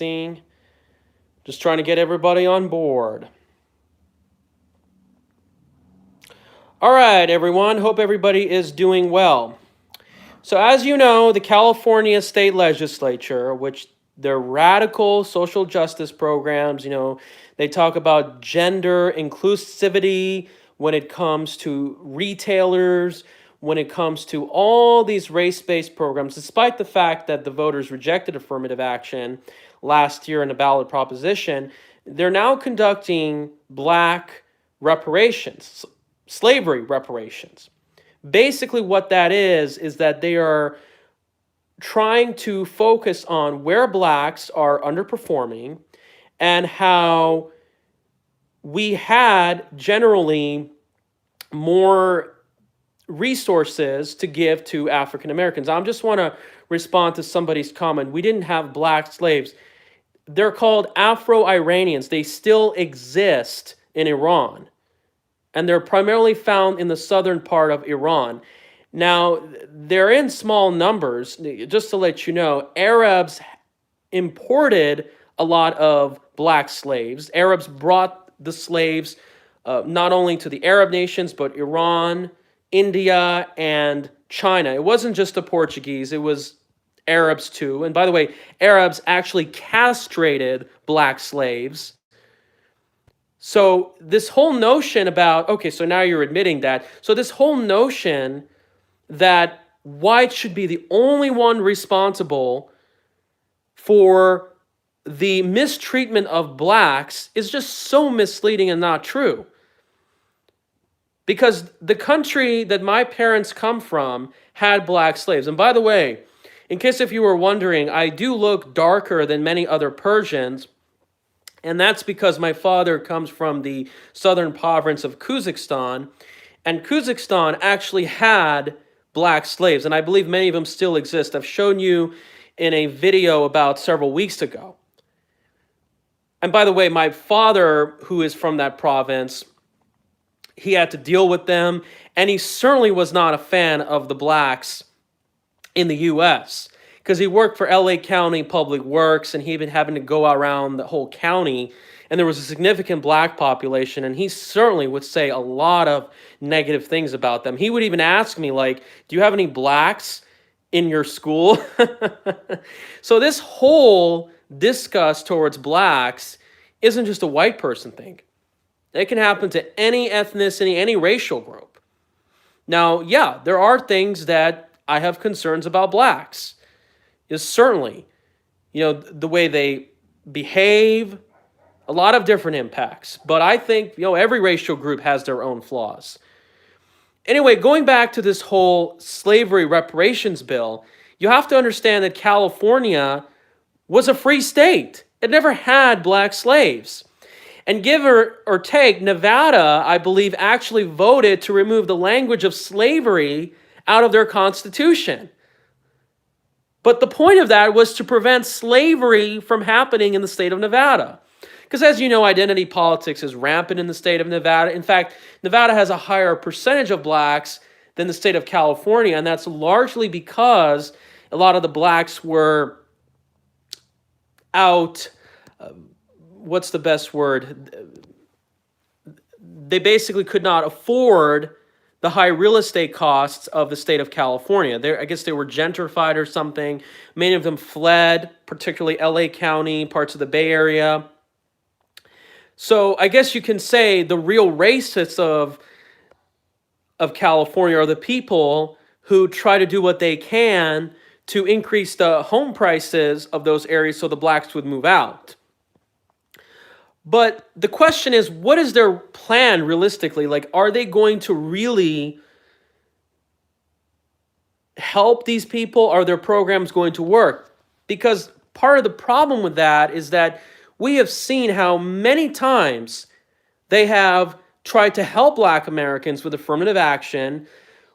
Just trying to get everybody on board. All right, everyone. Hope everybody is doing well. So as you know, the California State Legislature, which their radical social justice programs, they talk about gender inclusivity when it comes to retailers, when it comes to all these race-based programs, despite the fact that the voters rejected affirmative action last year in a ballot proposition, they're now conducting black reparations, slavery reparations. Basically, what that is that they are trying to focus on where blacks are underperforming and how we had generally more resources to give to African Americans. I just want to respond to somebody's comment. We didn't have black slaves. They're called Afro-Iranians. They still exist in Iran. And they're primarily found in the southern part of Iran. Now, they're in small numbers. Just to let you know, Arabs imported a lot of black slaves. Arabs brought the slaves not only to the Arab nations, but Iran, India, and China. It wasn't just the Portuguese, it was Arabs too. And by the way, Arabs actually castrated black slaves. So this whole notion about, okay, so now you're admitting that. So this whole notion that whites should be the only one responsible for the mistreatment of blacks is just so misleading and not true. Because the country that my parents come from had black slaves. And by the way, in case if you were wondering, I do look darker than many other Persians. And that's because my father comes from the southern province of Kazakhstan. And Kazakhstan actually had black slaves. And I believe many of them still exist. I've shown you in a video about several weeks ago. And by the way, my father, who is from that province, he had to deal with them. And he certainly was not a fan of the blacks in the U.S., because he worked for LA County Public Works, and he had been having to go around the whole county, and there was a significant black population, and he certainly would say a lot of negative things about them. He would even ask me, like, do you have any blacks in your school? So this whole disgust towards blacks isn't just a white person thing. It can happen to any ethnicity, any racial group. Now, yeah, there are things that I have concerns about blacks. Is certainly, the way they behave, a lot of different impacts. But I think, every racial group has their own flaws. Anyway, going back to this whole slavery reparations bill, you have to understand that California was a free state. It never had black slaves. And give or take, Nevada, I believe, actually voted to remove the language of slavery out of their constitution. But the point of that was to prevent slavery from happening in the state of Nevada. Because as you know, identity politics is rampant in the state of Nevada. In fact, Nevada has a higher percentage of blacks than the state of California, and that's largely because a lot of the blacks were out, what's the best word? They basically could not afford the high real estate costs of the state of California. I guess they were gentrified or something. Many of them fled, particularly LA County, parts of the Bay Area. So I guess you can say the real racists of California are the people who try to do what they can to increase the home prices of those areas so the blacks would move out. But the question is, what is their plan realistically? Like, are they going to really help these people? Are their programs going to work? Because part of the problem with that is that we have seen how many times they have tried to help black Americans with affirmative action,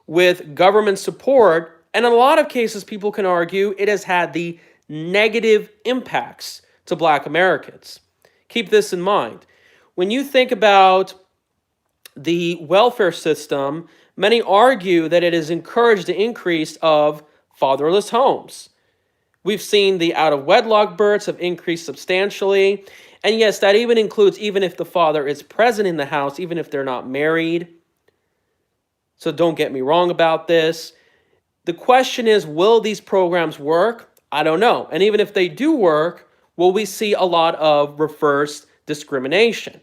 with government support, and in a lot of cases, people can argue it has had the negative impacts to black Americans. Keep this in mind. When you think about the welfare system, many argue that it has encouraged the increase of fatherless homes, We've seen the out-of-wedlock births have increased substantially. And yes, that even includes even if the father is present in the house, even if they're not married. So don't get me wrong about this. The question is, will these programs work? I don't know. And even if they do work, will we see a lot of reverse discrimination?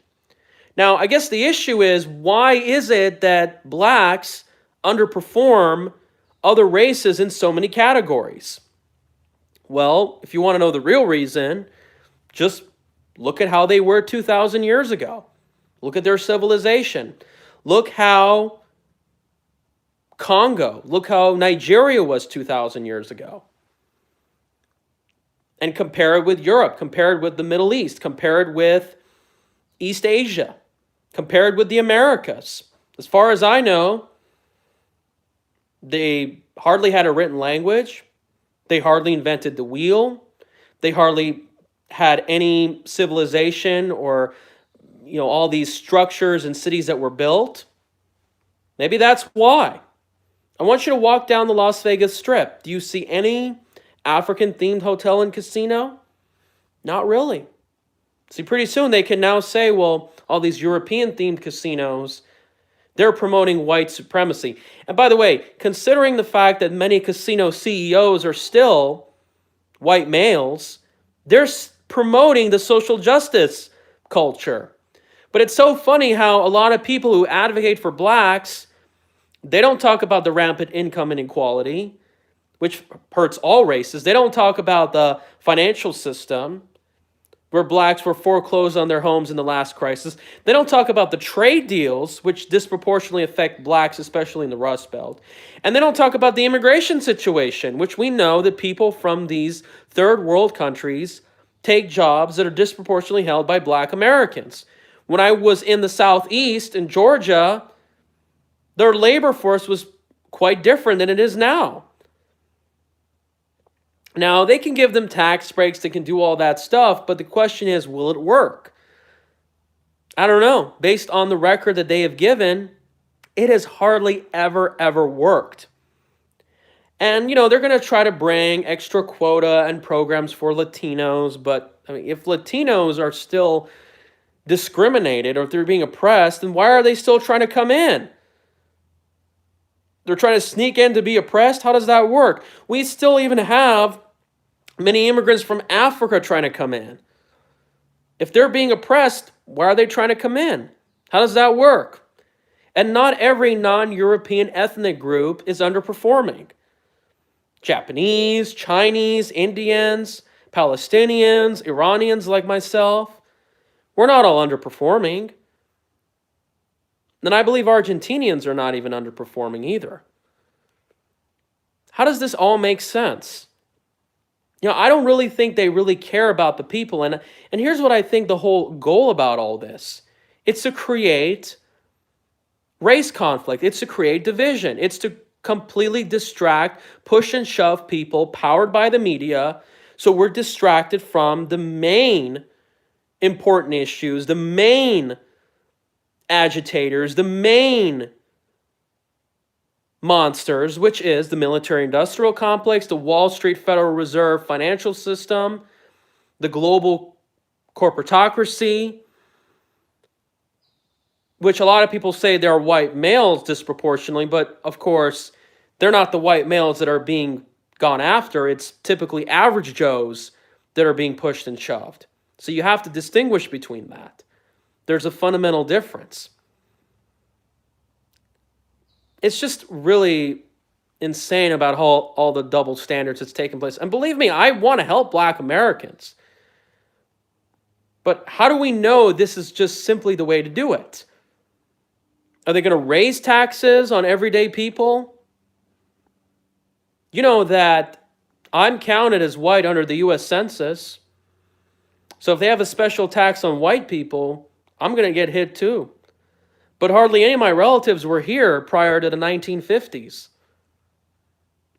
Now, I guess the issue is, why is it that blacks underperform other races in so many categories? Well, if you want to know the real reason, just look at how they were 2,000 years ago. Look at their civilization. Look how look how Nigeria was 2,000 years ago. And compare it with Europe, compare it with the Middle East, compare it with East Asia, compare it with the Americas. As far as I know, they hardly had a written language. They hardly invented the wheel. They hardly had any civilization or, all these structures and cities that were built. Maybe that's why. I want you to walk down the Las Vegas Strip. Do you see any African-themed hotel and casino? Not really. See, pretty soon they can now say, well, all these European-themed casinos, they're promoting white supremacy. And by the way, considering the fact that many casino CEOs are still white males, they're promoting the social justice culture. But it's so funny how a lot of people who advocate for blacks, they don't talk about the rampant income inequality, which hurts all races. They don't talk about the financial system, where blacks were foreclosed on their homes in the last crisis. They don't talk about the trade deals, which disproportionately affect blacks, especially in the Rust Belt. And they don't talk about the immigration situation, which we know that people from these third world countries take jobs that are disproportionately held by black Americans. When I was in the Southeast, in Georgia, their labor force was quite different than it is now. Now, they can give them tax breaks, they can do all that stuff, but the question is, will it work? I don't know. Based on the record that they have given, it has hardly ever worked. And, they're going to try to bring extra quota and programs for Latinos, but if Latinos are still discriminated or if they're being oppressed, then why are they still trying to come in? They're trying to sneak in to be oppressed? How does that work? We still even have many immigrants from Africa trying to come in. If they're being oppressed, why are they trying to come in? How does that work? And not every non-European ethnic group is underperforming. Japanese, Chinese, Indians, Palestinians, Iranians like myself, we're not all underperforming. And I believe Argentinians are not even underperforming either. How does this all make sense? I don't really think they really care about the people. And here's what I think the whole goal about all this. It's to create race conflict. It's to create division. It's to completely distract, push and shove people powered by the media so we're distracted from the main important issues, the main agitators, the main monsters, which is the military-industrial complex, the Wall Street Federal Reserve financial system, the global corporatocracy, which a lot of people say they're white males disproportionately, but of course, they're not the white males that are being gone after. It's typically average Joes that are being pushed and shoved. So you have to distinguish between that. There's a fundamental difference. It's just really insane about all the double standards that's taking place. And believe me, I want to help black Americans. But how do we know this is just simply the way to do it? Are they going to raise taxes on everyday people? You know that I'm counted as white under the U.S. Census. So if they have a special tax on white people, I'm going to get hit too. But hardly any of my relatives were here prior to the 1950s,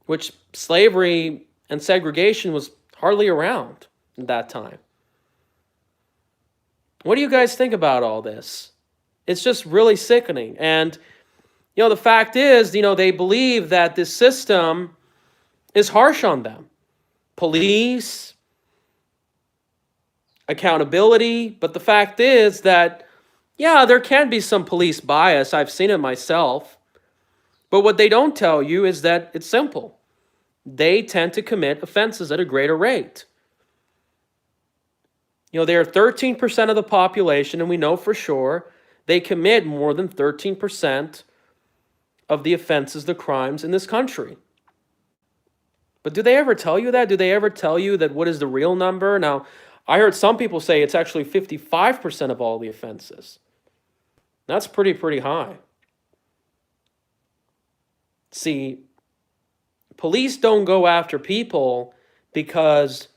which slavery and segregation was hardly around at that time. What do you guys think about all this? It's just really sickening. And, the fact is, they believe that this system is harsh on them. police, accountability. But the fact is that, yeah, there can be some police bias. I've seen it myself. But what they don't tell you is that it's simple. They tend to commit offenses at a greater rate. You know, they are 13% of the population, and we know for sure they commit more than 13% of the offenses, the crimes in this country. But do they ever tell you that? Do they ever tell you that what is the real number? Now, I heard some people say it's actually 55% of all the offenses. That's pretty high. See, police don't go after people because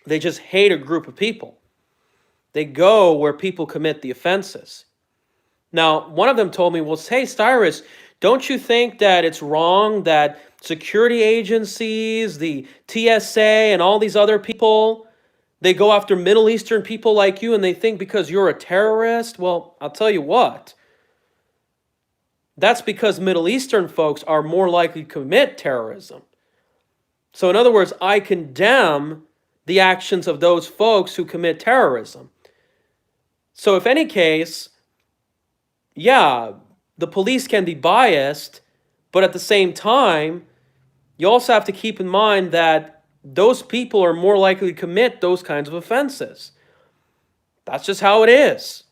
they just hate a group of people. They go where people commit the offenses. Now, one of them told me, well, hey, Cyrus, don't you think that it's wrong that security agencies, the TSA, and all these other people, they go after Middle Eastern people like you and they think because you're a terrorist? Well, I'll tell you what. That's because Middle Eastern folks are more likely to commit terrorism. So in other words, I condemn the actions of those folks who commit terrorism. So if any case, yeah, the police can be biased, but at the same time, you also have to keep in mind that those people are more likely to commit those kinds of offenses. That's just how it is.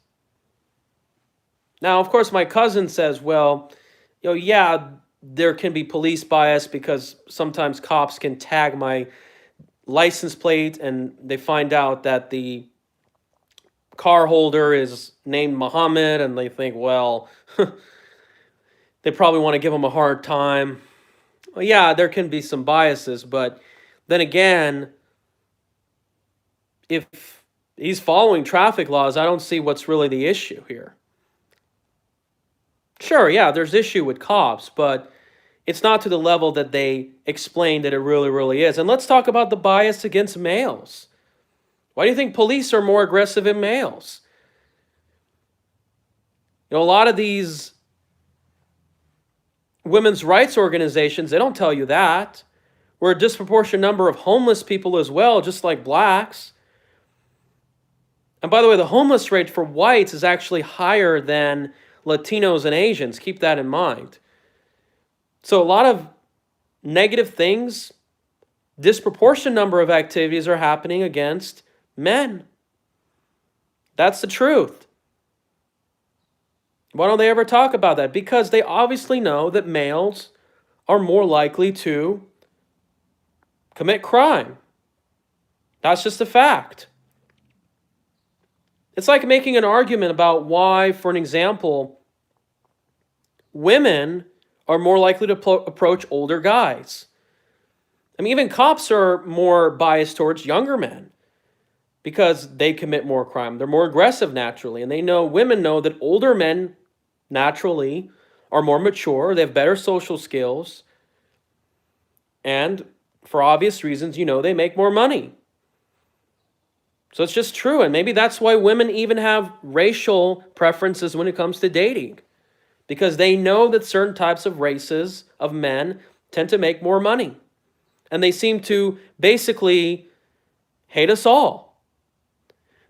Now, of course, my cousin says, well, you know, yeah, there can be police bias because sometimes cops can tag my license plate and they find out that the car holder is named Muhammad and they think, well, they probably want to give him a hard time. Well, yeah, there can be some biases, but then again, if he's following traffic laws, I don't see what's really the issue here. Sure, yeah, there's issue with cops, but it's not to the level that they explain that it really is. And let's talk about the bias against males. Why do you think police are more aggressive in males? You know, a lot of these women's rights organizations, they don't tell you that. We're a disproportionate number of homeless people as well, just like blacks. And by the way, the homeless rate for whites is actually higher than Latinos and Asians. Keep that in mind. So a lot of negative things, disproportionate number of activities are happening against men. That's the truth. Why don't they ever talk about that? Because they obviously know that males are more likely to commit crime. That's just a fact. It's like making an argument about why, for an example, women are more likely to approach older guys. I mean, even cops are more biased towards younger men because they commit more crime. They're more aggressive naturally, and women know that older men naturally are more mature, they have better social skills, and for obvious reasons, they make more money. So it's just true, and maybe that's why women even have racial preferences when it comes to dating, because they know that certain types of races of men tend to make more money, and they seem to basically hate us all.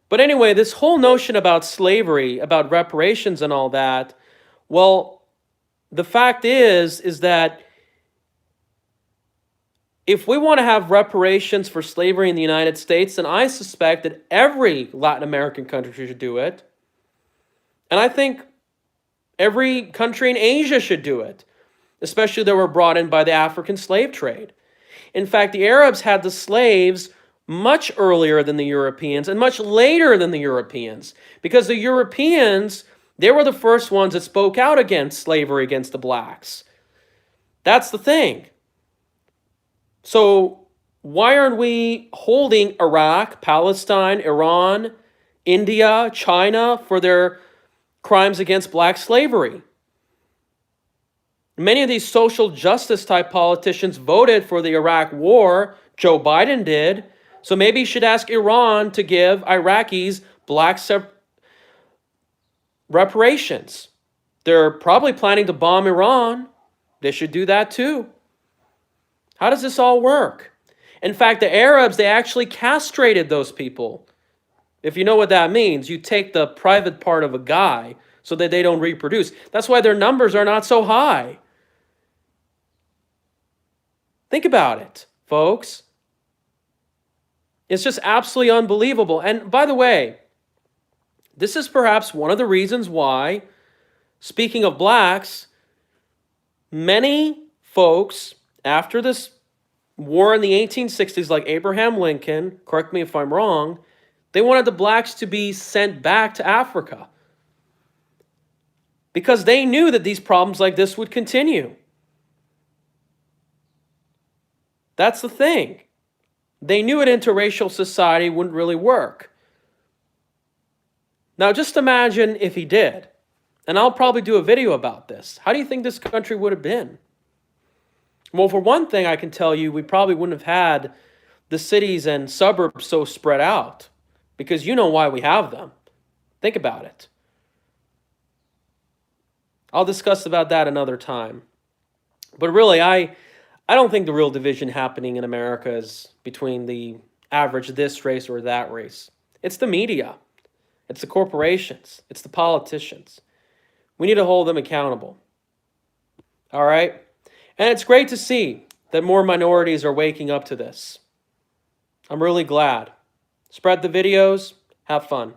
But anyway, this whole notion about slavery, about reparations and all that, well, the fact is that if we want to have reparations for slavery in the United States, then I suspect that every Latin American country should do it. And I think every country in Asia should do it, especially that were brought in by the African slave trade. In fact, the Arabs had the slaves much earlier than the Europeans and much later than the Europeans, because the Europeans, they were the first ones that spoke out against slavery against the blacks. That's the thing. So why aren't we holding Iraq, Palestine, Iran, India, China for their crimes against black slavery? Many of these social justice type politicians voted for the Iraq war. Joe Biden did. So maybe you should ask Iran to give Iraqis black reparations. They're probably planning to bomb Iran. They should do that too. How does this all work? In fact, the Arabs, they actually castrated those people. If you know what that means, you take the private part of a guy so that they don't reproduce. That's why their numbers are not so high. Think about it, folks. It's just absolutely unbelievable. And by the way, this is perhaps one of the reasons why, speaking of blacks, many folks after this war in the 1860s, like Abraham Lincoln, correct me if I'm wrong, they wanted the blacks to be sent back to Africa because they knew that these problems like this would continue. That's the thing. They knew an interracial society wouldn't really work. Now, just imagine if he did. And I'll probably do a video about this. How do you think this country would have been? Well, for one thing, I can tell you, we probably wouldn't have had the cities and suburbs so spread out. Because you know why we have them. Think about it. I'll discuss about that another time. But really, I don't think the real division happening in America is between the average this race or that race. It's the media. It's the corporations. It's the politicians. We need to hold them accountable. All right? And it's great to see that more minorities are waking up to this. I'm really glad. Spread the videos. Have fun.